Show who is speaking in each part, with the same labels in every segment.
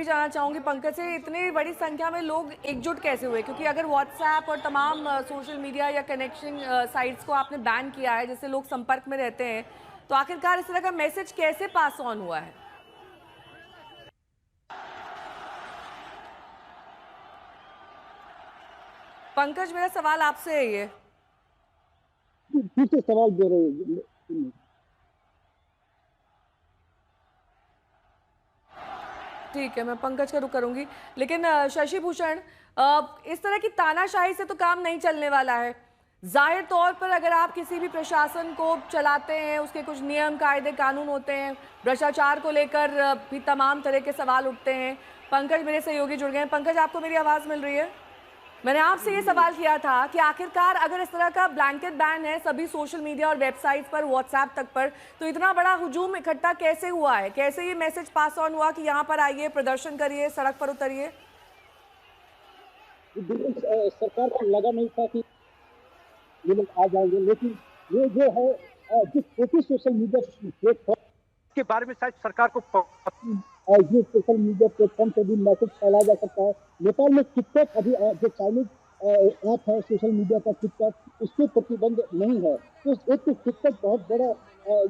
Speaker 1: जानना चाहूंगी पंकज से, इतनी बड़ी संख्या में लोग एकजुट कैसे हुए? क्योंकि अगर व्हाट्सएप और तमाम सोशल मीडिया या कनेक्शन साइट्स को आपने बैन किया है, जिससे लोग संपर्क में रहते हैं, तो आखिरकार इस तरह का मैसेज कैसे पास ऑन हुआ है? पंकज, मेरा सवाल आपसे है ये।
Speaker 2: फिर से सवाल दे रहे हैं।
Speaker 1: ठीक है, मैं पंकज का रुख करूंगी। लेकिन शशि भूषण, इस तरह की तानाशाही से तो काम नहीं चलने वाला है। जाहिर तौर पर अगर आप किसी भी प्रशासन को चलाते हैं, उसके कुछ नियम कायदे कानून होते हैं, भ्रष्टाचार को लेकर भी तमाम तरह के सवाल उठते हैं। पंकज मेरे सहयोगी जुड़ गए हैं। पंकज, आपको मेरी आवाज़ मिल रही है? मैंने आपसे ये सवाल किया था कि आखिरकार अगर इस तरह का ब्लैंकेट बैन है सभी सोशल मीडिया और वेबसाइट पर, व्हाट्सएप तक पर, तो इतना बड़ा हुजूम इकट्ठा कैसे हुआ है? कैसे ये मैसेज पास ऑन हुआ कि यहाँ पर आइए, प्रदर्शन करिए, सड़क पर उतरिए?
Speaker 2: सरकार को लगा नहीं था कि ये लोग आ जाएंगे, लेकिन ये जो है जो छोटी सोशल मीडिया प्लेटफॉर्म के बारे में शायद सरकार को ये सोशल मीडिया प्लेटफॉर्म से भी मैसेज फैलाया जा सकता है। नेपाल में टिकटॉक अभी जो चाइनीज ऐप है सोशल मीडिया का टिकटॉक, उस पर प्रतिबंध नहीं है। तो एक तो टिकटॉक बहुत बड़ा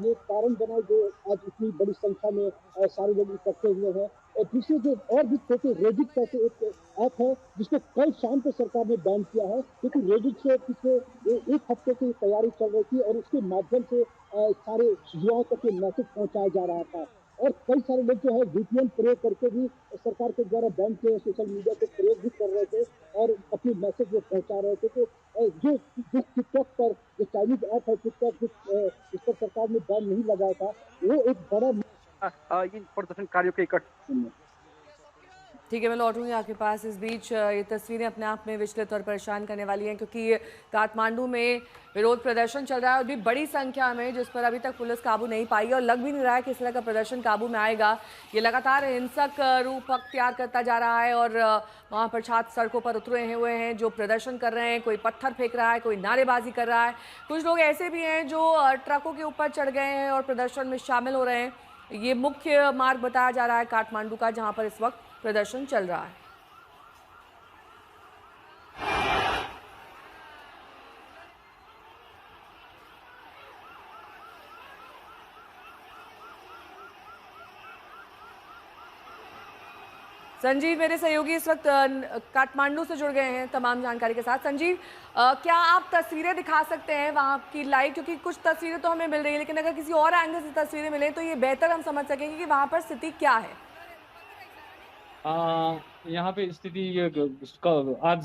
Speaker 2: ये कारण बना जो आज इतनी बड़ी संख्या में सारे लोग इकट्ठे हुए हैं। और दूसरे जो और भी छोटे रेडिट करके एक ऐप है जिसको कल शाम को सरकार ने बैन किया है, क्योंकि रेडिट से पिछले एक हफ्ते की तैयारी चल रही थी और उसके माध्यम से सारे युवाओं तक ये मैसेज पहुंचाया जा रहा था। और कई सारे लोग जो है वीपीएन प्रयोग करके भी सरकार के द्वारा बैन किए सोशल मीडिया को प्रयोग भी कर रहे थे और अपनी मैसेज वो पहुंचा रहे थे। तो जो जिस टिकटॉक पर जो चाइनीज ऐप है टिकटॉक जिस पर सरकार ने बैन नहीं लगाया था, वो एक बड़ा इन प्रदर्शनकारियों के इकट्ठे।
Speaker 1: ठीक है, मैं लौटूंगी आपके पास। इस बीच ये तस्वीरें अपने आप में विचलित और परेशान करने वाली हैं, क्योंकि काठमांडू में विरोध प्रदर्शन चल रहा है और भी बड़ी संख्या में, जिस पर अभी तक पुलिस काबू नहीं पाई और लग भी नहीं रहा है कि इस तरह का प्रदर्शन काबू में आएगा। ये लगातार हिंसक रूप अख्तियार करता जा रहा है और वहाँ पर छात्र सड़कों पर उतरे हुए हैं जो प्रदर्शन कर रहे हैं। कोई पत्थर फेंक रहा है, कोई नारेबाजी कर रहा है, कुछ लोग ऐसे भी हैं जो ट्रकों के ऊपर चढ़ गए हैं और प्रदर्शन में शामिल हो रहे हैं। ये मुख्य मार्ग बताया जा रहा है काठमांडू का, जहाँ पर इस वक्त प्रदर्शन चल रहा है। संजीव मेरे सहयोगी इस वक्त काठमांडू से जुड़ गए हैं तमाम जानकारी के साथ। संजीव, क्या आप तस्वीरें दिखा सकते हैं वहां की लाइव? क्योंकि कुछ तस्वीरें तो हमें मिल रही है, लेकिन अगर किसी और एंगल से तस्वीरें मिले तो ये बेहतर हम समझ सकेंगे कि वहां पर स्थिति क्या है।
Speaker 3: यहाँ पे स्थिति आज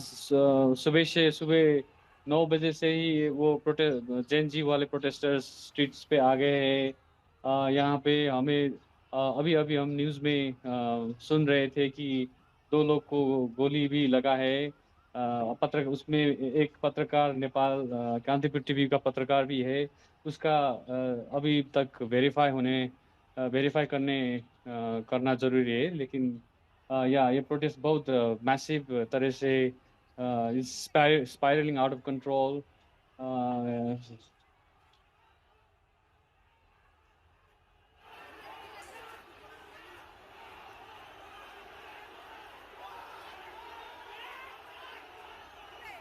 Speaker 3: सुबह 9 बजे से ही वो प्रोटेस्ट जैन जी वाले प्रोटेस्टर्स स्ट्रीट्स पे आ गए हैं। यहाँ पे हमें अभी अभी हम न्यूज़ में सुन रहे थे कि 2 लोग को गोली भी लगा है। उसमें एक पत्रकार, नेपाल कांतिपुर टीवी का पत्रकार भी है। उसका अभी तक वेरीफाई करना जरूरी है। लेकिन या ये प्रोटेस्ट बहुत मैसिव तरह से spiralling out of control.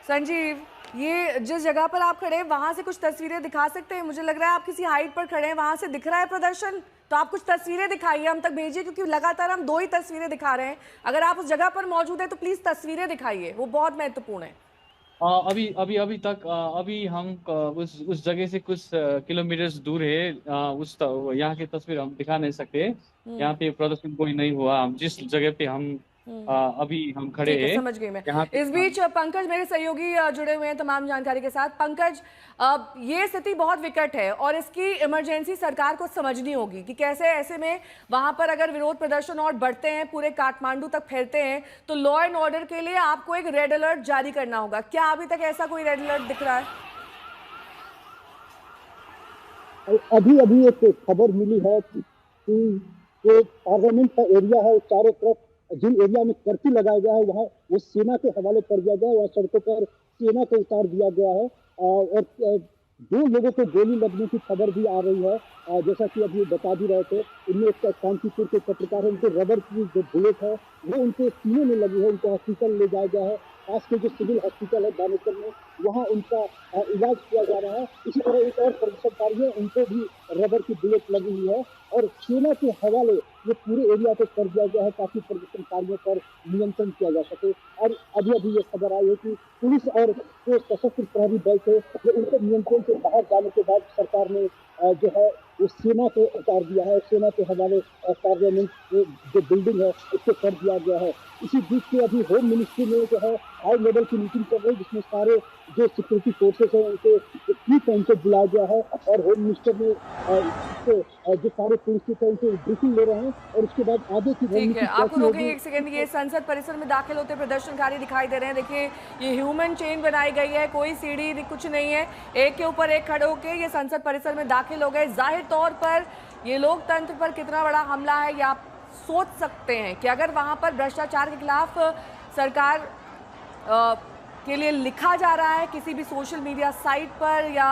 Speaker 1: Sanjeev, ये जिस जगह पर आप खड़े हैं वहां से कुछ तस्वीरें दिखा सकते हैं? मुझे लग रहा है आप किसी हाइट पर खड़े हैं, वहां से दिख रहा है प्रदर्शन। तो आप कुछ तस्वीरें दिखाइए, हम तक भेजिए, क्योंकि लगातार हम 2 ही तस्वीरें दिखा रहे हैं। अगर आप उस जगह पर मौजूद हैं तो प्लीज तस्वीरें दिखाइए, वो बहुत महत्वपूर्ण है।
Speaker 3: अभी अभी अभी तक अभी हम उस जगह से कुछ किलोमीटर्स दूर है। यहाँ की तस्वीर हम दिखा नहीं सकते। यहाँ पे प्रदर्शन कोई नहीं हुआ। हम जिस जगह पे अभी हम खड़े
Speaker 1: ठीक है,
Speaker 3: हैं
Speaker 1: समझ गई मैं।
Speaker 3: यहाँ पे
Speaker 1: इस बीच पंकज मेरे सहयोगी जुड़े हुए हैं तमाम जानकारी के साथ। पंकज, ये स्थिति बहुत विकट है और इसकी इमरजेंसी सरकार को समझनी होगी कि कैसे ऐसे में वहां पर अगर विरोध प्रदर्शन और बढ़ते हैं, पूरे काठमांडू तक फैलते हैं, तो लॉ एंड ऑर्डर के लिए आपको एक रेड अलर्ट जारी करना होगा। क्या अभी तक ऐसा कोई रेड अलर्ट दिख रहा है?
Speaker 2: अभी अभी एक खबर मिली है कि जो पार्लियामेंट का एरिया है चारों तरफ जिन एरिया में कर्फ्यू लगाया गया है वहाँ वो सेना के हवाले कर दिया गया है। वहाँ सड़कों पर सेना को उतार दिया गया है और 2 लोगों को गोली लगने की खबर भी आ रही है। जैसा कि अभी बता भी रहे थे, इनमें एक कानपुर के पत्रकार है, उनको रबर की जो बुलेट है वो उनके सीने में लगी है, उनको हॉस्पिटल ले जाया गया है। पास के जो सिविल हॉस्पिटल है दानेश्वर में, वहाँ उनका इलाज किया जा रहा है। इसी तरह एक और प्रदर्शनकारी है, उनको भी रबर की बुलेट लगी हुई है और सेना के हवाले ये पूरे एरिया को कर दिया गया है ताकि प्रदर्शनकारियों पर नियंत्रण किया जा सके। और अभी अभी ये खबर आई है कि पुलिस और जो सशस्त्र प्रहरी बल थे, ये उनके नियंत्रण से बाहर जाने के बाद सरकार ने जो है वो सेना को उतार दिया है। सेना के हवाले पार्लियामेंट जो बिल्डिंग है उसको कर दिया गया है। इसी बीच में अभी होम मिनिस्ट्री में जो है हाई लेवल की मीटिंग चल रही है, जिसमें सारे जो सिक्योरिटी फोर्सेस हैं उनको चीफ है उनको बुलाया गया है और होम मिनिस्टर ने जो सारे पुलिस थे उनसे ब्रीफिंग ले रहे हैं और उसके बाद आगे की
Speaker 1: ठीक है, आपको रोकेंगे एक सेकंड। ये संसद परिसर में दाखिल होते प्रदर्शनकारी दिखाई दे रहे हैं। देखिए ये ह्यूमन चेन बनाई गई है, कोई सीढ़ी कुछ नहीं है, एक के ऊपर एक खड़े होके ये संसद परिसर में दाखिल हो गए। जाहिर तौर पर ये लोकतंत्र पर कितना बड़ा हमला है, ये आप सोच सकते हैं कि अगर वहां पर भ्रष्टाचार के खिलाफ सरकार के लिए लिखा जा रहा है किसी भी सोशल मीडिया साइट पर या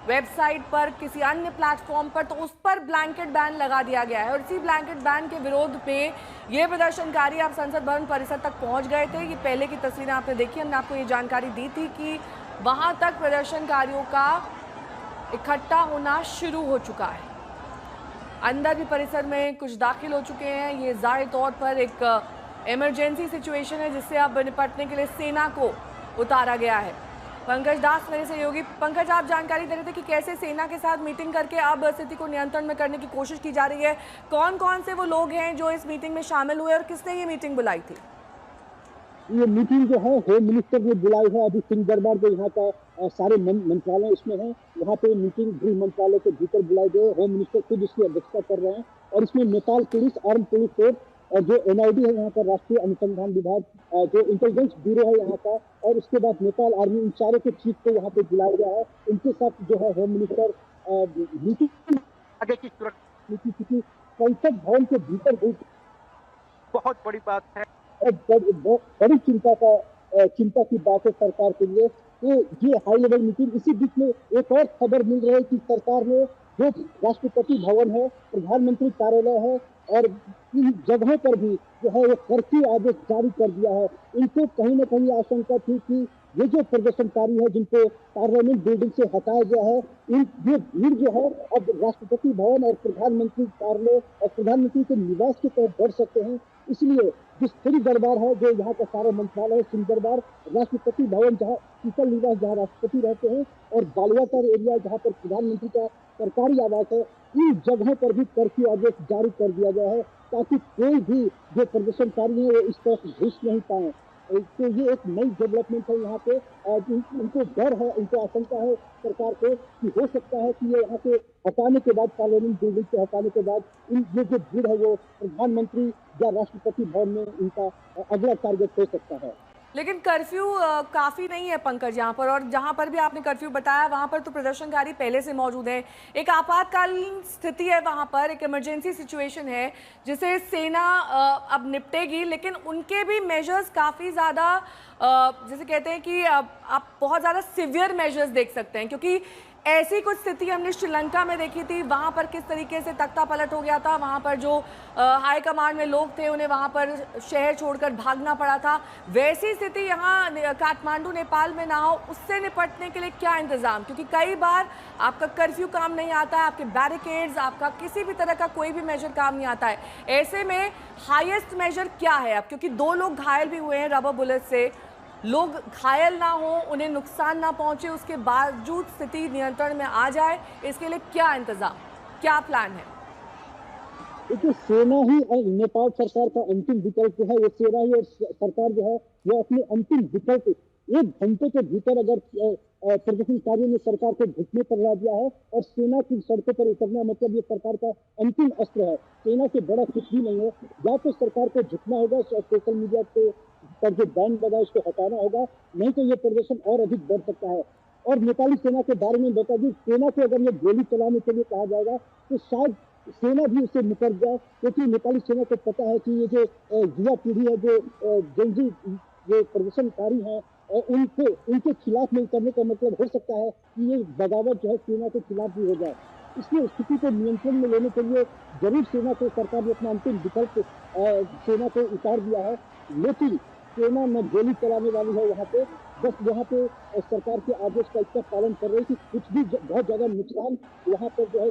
Speaker 1: वेबसाइट पर, किसी अन्य प्लेटफॉर्म पर, तो उस पर ब्लैंकेट बैन लगा दिया गया है। और इसी ब्लैंकेट बैन के विरोध में ये प्रदर्शनकारी आप संसद भवन परिसर तक पहुंच गए थे। ये पहले की तस्वीरें आपने देखी, हमने आपको ये जानकारी दी थी कि वहां तक प्रदर्शनकारियों का इकट्ठा होना शुरू हो चुका है। अंदर भी परिसर में कुछ दाखिल हो चुके हैं। ये जाहिर तौर पर एक इमरजेंसी सिचुएशन है जिससे अब निपटने के लिए सेना को उतारा गया है। पंकज दास मेरे सहयोगी। पंकज, आप जानकारी दे रहे थे कि कैसे सेना के साथ मीटिंग करके अब स्थिति को नियंत्रण में करने की कोशिश की जा रही है। कौन कौन से वो लोग हैं जो इस मीटिंग में शामिल हुए और किसने ये मीटिंग बुलाई थी?
Speaker 2: ये मीटिंग जो है होम मिनिस्टर ने बुलाई है। अभी सिंह दरबार जो यहाँ का सारे मंत्रालय इसमें है, यहाँ पे मीटिंग गृह मंत्रालय के भीतर बुलाई गई। होम मिनिस्टर खुद इसकी अध्यक्षता कर रहे हैं और इसमें Nepal police, arm police force और जो NID है यहाँ का राष्ट्रीय अनुसंधान विभाग, जो इंटेलिजेंस ब्यूरो है यहाँ का, और उसके बाद नेपाल आर्मी, इन सारे के चीफ को यहाँ पे बुलाया गया है। इनके साथ जो है होम मिनिस्टर मीटिंग आगे की सुरक्षा की संसद भवन के भीतर हुई बहुत बड़ी बात है और बड़ी चिंता की बात है सरकार के लिए। तो ये हाई लेवल मीटिंग, इसी बीच में एक और खबर मिल रही है कि सरकार ने जो राष्ट्रपति भवन है, प्रधानमंत्री कार्यालय है और इन जगहों पर भी जो है ये कर्फ्यू आदेश जारी कर दिया है। इनको कहीं न कहीं आशंका थी कि ये जो प्रदर्शनकारी है जिनको पार्लियामेंट बिल्डिंग से हटाया गया है, ये भीड़ जो है अब राष्ट्रपति भवन और प्रधानमंत्री कार्यालय और प्रधानमंत्री के निवास की तरफ बढ़ सकते हैं। इसलिए जो सिंह दरबार है, जो यहाँ का सारा मंत्रालय है, सिंह दरबार, राष्ट्रपति भवन जहाँ शीतल निवास जहाँ राष्ट्रपति रहते हैं और बालियाकर एरिया जहाँ पर प्रधानमंत्री का सरकारी आवास है, इन जगहों पर भी कर्फ्यू आदेश जारी कर दिया गया है ताकि कोई भी जो प्रदर्शनकारी है वो इस तरफ घुस नहीं पाए। तो ये एक नई डेवलपमेंट है यहाँ पे। उनको डर है, उनको आशंका है सरकार को कि हो सकता है कि ये यहाँ से हटाने के बाद, पार्लियामेंट बिल्डिंग से हटाने के बाद, ये जो भीड़ है वो प्रधानमंत्री या राष्ट्रपति भवन में इनका अगला टारगेट हो सकता है।
Speaker 1: लेकिन कर्फ्यू काफ़ी नहीं है पंकज यहाँ पर, और जहाँ पर भी आपने कर्फ्यू बताया वहाँ पर तो प्रदर्शनकारी पहले से मौजूद हैं। एक आपातकालीन स्थिति है वहाँ पर, एक इमरजेंसी सिचुएशन है जिसे सेना अब निपटेगी, लेकिन उनके भी मेजर्स काफ़ी ज़्यादा जैसे कहते हैं कि आप बहुत ज़्यादा सिवियर मेजर्स देख सकते हैं, क्योंकि ऐसी कुछ स्थिति हमने श्रीलंका में देखी थी। वहाँ पर किस तरीके से तख्ता पलट हो गया था, वहाँ पर जो हाई कमांड में लोग थे उन्हें वहाँ पर शहर छोड़कर भागना पड़ा था। वैसी स्थिति यहाँ काठमांडू नेपाल में ना हो, उससे निपटने के लिए क्या इंतज़ाम? क्योंकि कई बार आपका कर्फ्यू काम नहीं आता है, आपके बैरिकेड्स, आपका किसी भी तरह का कोई भी मेजर काम नहीं आता है। ऐसे में हाईएस्ट मेजर क्या है अब? क्योंकि 2 लोग घायल भी हुए हैं रबर बुलेट से, लोग घायल ना हो, उन्हें नुकसान ना पहुंचे, उसके बावजूद स्थिति नियंत्रण में आ जाए, इसके लिए क्या इंतजाम, क्या प्लान है?
Speaker 2: देखिए, सेना ही नेपाल सरकार का अंतिम विकल्प जो है, ये सेना ही और सरकार जो है वो अपने अंतिम विकल्प 1 घंटे के भीतर अगर प्रदर्शनकारियों ने सरकार को घुटने पर ला दिया है और सेना की सड़कों पर उतरना मतलब ये सरकार का अंतिम अस्त्र है। सेना से बड़ा कुछ भी नहीं है। या तो सरकार को झुकना होगा, सोशल मीडिया पर जो बैन लगा उसको हटाना होगा, नहीं तो ये प्रदर्शन और अधिक बढ़ सकता है। और नेपाली सेना के बारे में बता दी, सेना को अगर ये गोली चलाने के लिए कहा जाएगा तो शायद सेना भी उससे निपट जाए, क्योंकि नेपाली सेना को पता है कि ये जो युवा पीढ़ी है, जो जंजी जो प्रदर्शनकारी हैं उनके उनके खिलाफ नहीं करने का मतलब हो सकता है कि ये बगावत जो है सेना के खिलाफ भी हो जाए। इसलिए स्थिति को नियंत्रण में लेने के लिए जरूर सेना को सरकार ने अपना अंतिम विकल्प सेना को उतार दिया है, लेकिन सेना न गोली चलाने वाली है वहाँ पे, बस यहाँ पे सरकार के आदेश का इसका पालन कर रही है कि कुछ भी बहुत ज्यादा नुकसान वहाँ पर जो है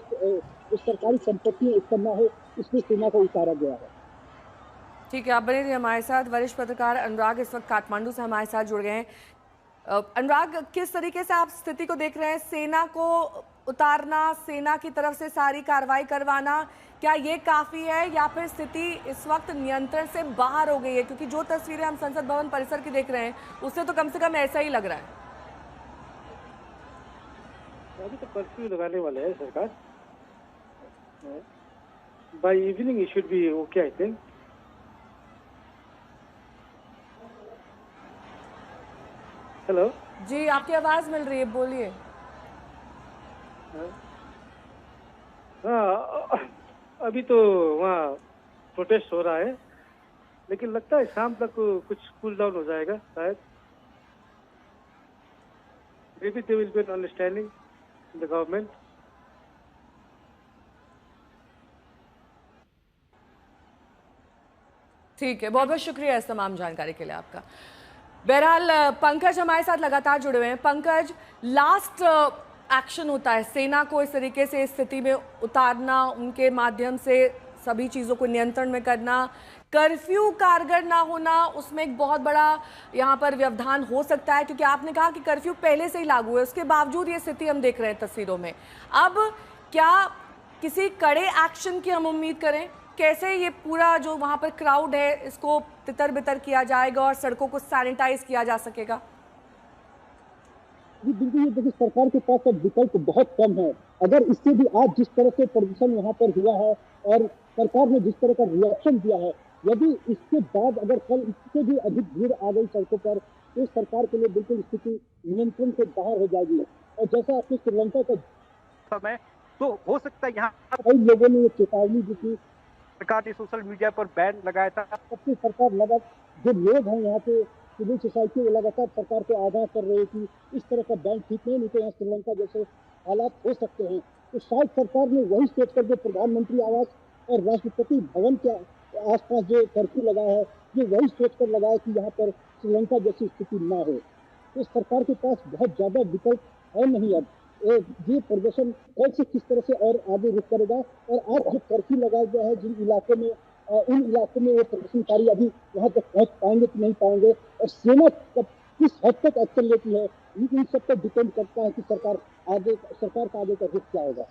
Speaker 2: जो सरकारी संपत्ति है इसका न हो, इसलिए सेना को उतारा गया है।
Speaker 1: ठीक है, आप बने रहिए हमारे साथ। वरिष्ठ पत्रकार अनुराग इस वक्त काठमांडू से हमारे साथ जुड़ गए हैं। अनुराग, किस तरीके से आप स्थिति को देख रहे हैं? सेना को उतारना, सेना की तरफ से सारी कार्रवाई करवाना, क्या ये काफी है या फिर स्थिति इस वक्त नियंत्रण से बाहर हो गई है? क्योंकि जो तस्वीरें हम संसद भवन परिसर की देख रहे हैं उससे तो कम से कम ऐसा ही लग रहा है।
Speaker 4: अभी तो कर्फ्यू लगाने वाले हैं सरकार। By evening it should be okay I think. Hello
Speaker 1: जी, आपकी आवाज मिल रही है, बोलिए।
Speaker 4: हाँ, अभी तो वहाँ प्रोटेस्ट हो रहा है, लेकिन लगता है शाम तक कुछ कूल डाउन हो जाएगा शायद। Maybe there will be an understanding in the government.
Speaker 1: ठीक है, बहुत बहुत शुक्रिया इस तमाम जानकारी के लिए आपका। बहरहाल पंकज हमारे साथ लगातार जुड़े हुए हैं। पंकज, लास्ट एक्शन होता है सेना को इस तरीके से स्थिति में उतारना, उनके माध्यम से सभी चीज़ों को नियंत्रण में करना, कर्फ्यू कारगर ना होना, उसमें एक बहुत बड़ा यहाँ पर व्यवधान हो सकता है, क्योंकि आपने कहा कि कर्फ्यू पहले से ही लागू है, उसके बावजूद ये स्थिति हम देख रहे हैं तस्वीरों में। अब क्या किसी कड़े एक्शन की हम उम्मीद करें? कैसे ये पूरा जो वहाँ पर क्राउड है इसको तितर बितर किया जाएगा और सड़कों को सैनिटाइज किया जा सकेगा?
Speaker 2: जी बिल्कुल, ये देखिए सरकार के पास अब विकल्प बहुत कम है। अगर इससे भी आज जिस तरह से प्रदर्शन यहाँ पर हुआ है और सरकार ने जिस तरह का रिएक्शन दिया है, यदि इसके बाद अगर कल इससे भी अधिक भीड़ आ गई सड़कों पर तो सरकार के लिए बिल्कुल स्थिति नियंत्रण से बाहर हो जाएगी। और जैसा आपने श्रीलंका का
Speaker 5: समय तो हो सकता है यहाँ
Speaker 2: कई लोगों ने ये चेतावनी दी थी,
Speaker 5: सरकार ने सोशल मीडिया पर बैन लगाया था।
Speaker 2: सबसे सरकार लगा जो लोग हैं यहाँ पे सिविल सोसाइटी वो लगातार सरकार को आगाह कर रहे हैं कि इस तरह का बैन ठीक नहीं तो यहाँ श्रीलंका जैसे हालात हो सकते हैं। तो शायद सरकार ने वही सोचकर जो प्रधानमंत्री आवास और राष्ट्रपति भवन के आसपास जो कर्फ्यू लगा है ये वही सोचकर लगाया कि यहाँ पर श्रीलंका जैसी स्थिति ना हो। तो सरकार के पास बहुत ज्यादा विकल्प है नहीं। अब ये प्रदर्शन कल से किस तरह से और आगे रुख करेगा और आज जो कर्फ्यू लगाया गया है जिन इलाकों में उन इलाकों में वो प्रदर्शनकारी अभी वहां तक पहुंच पाएंगे कि नहीं पाएंगे और सेना किस हद तक एक्शन लेती है इन सब पर डिपेंड करता है कि सरकार का आगे का रुख क्या होगा।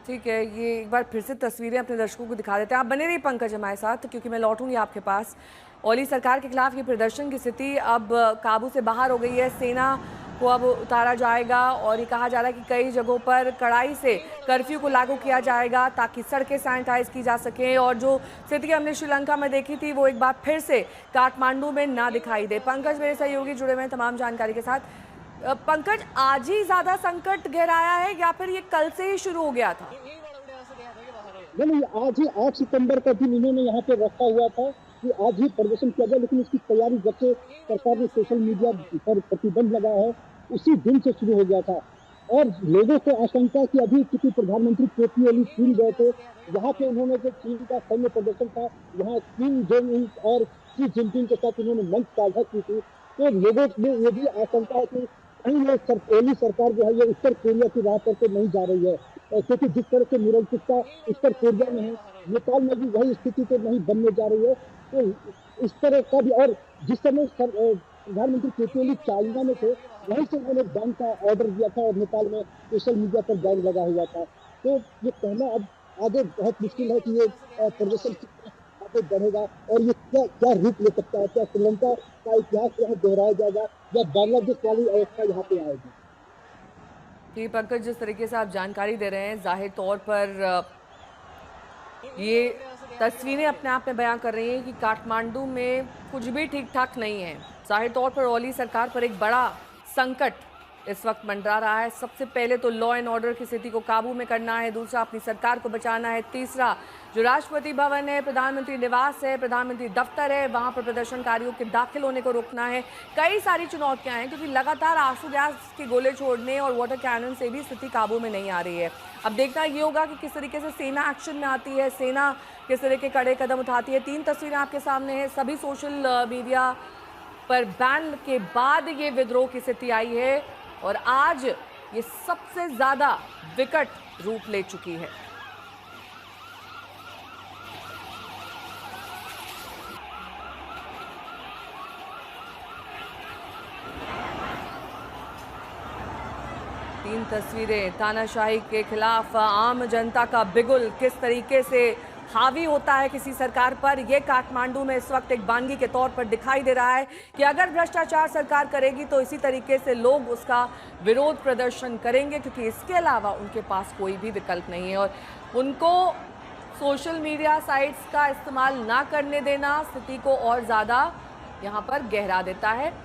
Speaker 1: ठीक है, ये एक बार फिर से तस्वीरें अपने दर्शकों को दिखा देते हैं। आप बने रहिए पंकज हमारे साथ, क्योंकि मैं लौटूंगी आपके पास। ओली सरकार के खिलाफ ये प्रदर्शन की स्थिति अब काबू से बाहर हो गई है। सेना को अब उतारा जाएगा और ये कहा जा रहा है कि कई जगहों पर कड़ाई से कर्फ्यू को लागू किया जाएगा ताकि सड़कें सैनिटाइज की जा सकें और जो स्थिति हमने श्रीलंका में देखी थी वो एक बार फिर से काठमांडू में ना दिखाई दे। पंकज मेरे सहयोगी जुड़े हुए हैं तमाम जानकारी के साथ। पंकज, आज ही ज्यादा संकट गहराया है या फिर ये कल से ही शुरू हो गया था?
Speaker 2: नहीं, आज ही 8 सितंबर का दिन इन्होंने यहाँ पे रखा हुआ था कि आज ही प्रदर्शन किया जाए, लेकिन इसकी तैयारी जब से सरकार ने सोशल मीडिया पर प्रतिबंध लगा है उसी दिन से शुरू हो गया था। और लोगों को आशंका कि अभी क्योंकि प्रधानमंत्री केपी ओली चीन गए थे, यहाँ पे उन्होंने जो चीन का सैन्य प्रदर्शन था वहाँ किम जोंग उन और शी जिनपिंग के साथ उन्होंने मंच साझा की थी, तो लोगों में ये भी आशंका है कि कहीं ओली सरकार जो है ये उत्तर कोरिया की राह पर तो नहीं जा रही है, क्योंकि जिस तरह से निरंकुशता उत्तर कोरिया में है नेपाल में भी वही स्थिति तो नहीं बनने जा रही है। तो इस तरह का भी, और जिस समय प्रधानमंत्री केपी ओली चाइना में थे वहीं से उन्होंने बैन का ऑर्डर दिया था और नेपाल में सोशल मीडिया पर बैन लगा हुआ था। तो ये कहना अब आगे बहुत मुश्किल है कि ये प्रदर्शन आगे बढ़ेगा और ये क्या रूप ले सकता है। क्या श्रीलंका का इतिहास यहाँ दोहराया जाएगा या बांग्लादेश वाली अवस्था यहाँ पे आएगी?
Speaker 1: जी पंकज, जिस तरीके से आप जानकारी दे रहे हैं जाहिर तौर पर ये तस्वीरें अपने आप में बयां कर रही हैं कि काठमांडू में कुछ भी ठीक ठाक नहीं है। जाहिर तौर पर ओली सरकार पर एक बड़ा संकट इस वक्त मंडरा रहा है। सबसे पहले तो लॉ एंड ऑर्डर की स्थिति को काबू में करना है, दूसरा अपनी सरकार को बचाना है, तीसरा जो राष्ट्रपति भवन है, प्रधानमंत्री निवास है, प्रधानमंत्री दफ्तर है, वहां पर प्रदर्शनकारियों के दाखिल होने को रोकना है। कई सारी चुनौतियां हैं क्योंकि लगातार आंसू गैस के गोले छोड़ने और वाटर कैनन से भी स्थिति काबू में नहीं आ रही है। अब देखना ये होगा कि किस तरीके से सेना एक्शन में आती है, सेना किस तरह के कड़े कदम उठाती है। 3 तस्वीरें आपके सामने हैं। सभी सोशल मीडिया पर बैन के बाद ये विद्रोह की स्थिति आई है और आज ये सबसे ज्यादा विकट रूप ले चुकी है। तीन तस्वीरें, तानाशाही के खिलाफ आम जनता का बिगुल किस तरीके से हावी होता है किसी सरकार पर, यह काठमांडू में इस वक्त एक बानगी के तौर पर दिखाई दे रहा है कि अगर भ्रष्टाचार सरकार करेगी तो इसी तरीके से लोग उसका विरोध प्रदर्शन करेंगे, क्योंकि इसके अलावा उनके पास कोई भी विकल्प नहीं है। और उनको सोशल मीडिया साइट्स का इस्तेमाल ना करने देना स्थिति को और ज़्यादा यहाँ पर गहरा देता है।